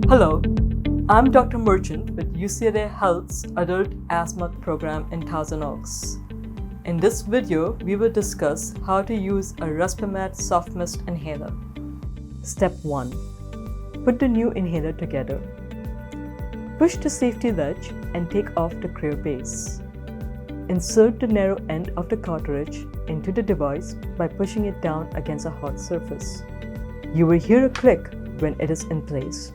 Hello, I'm Dr. Merchant with UCLA Health's Adult Asthma Program in Thousand Oaks. In this video, we will discuss how to use a Respimat soft mist inhaler. Step 1. Put the new inhaler together. Push the safety ledge and take off the clear base. Insert the narrow end of the cartridge into the device by pushing it down against a hot surface. You will hear a click when it is in place.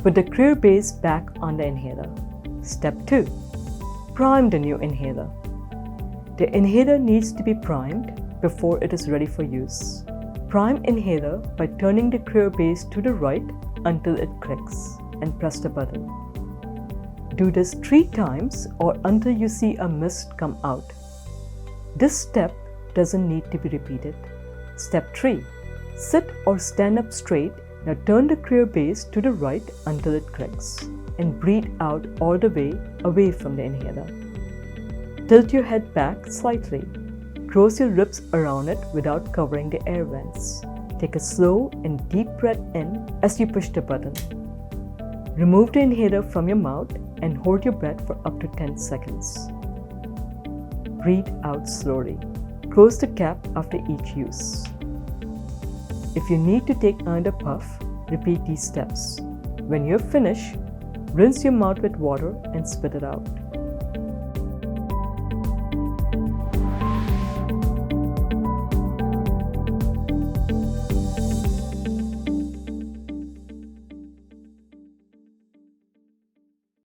Put the clear base back on the inhaler. Step 2. Prime the new inhaler. The inhaler needs to be primed before it is ready for use. Prime inhaler by turning the clear base to the right until it clicks and press the button. Do this 3 times or until you see a mist come out. This step doesn't need to be repeated. Step 3. Sit or stand up straight. Now turn the clear base to the right until it clicks and breathe out all the way away from the inhaler. Tilt your head back slightly. Close your lips around it without covering the air vents. Take a slow and deep breath in as you push the button. Remove the inhaler from your mouth and hold your breath for up to 10 seconds. Breathe out slowly. Close the cap after each use. If you need to take another puff, repeat these steps. When you're finished, rinse your mouth with water and spit it out.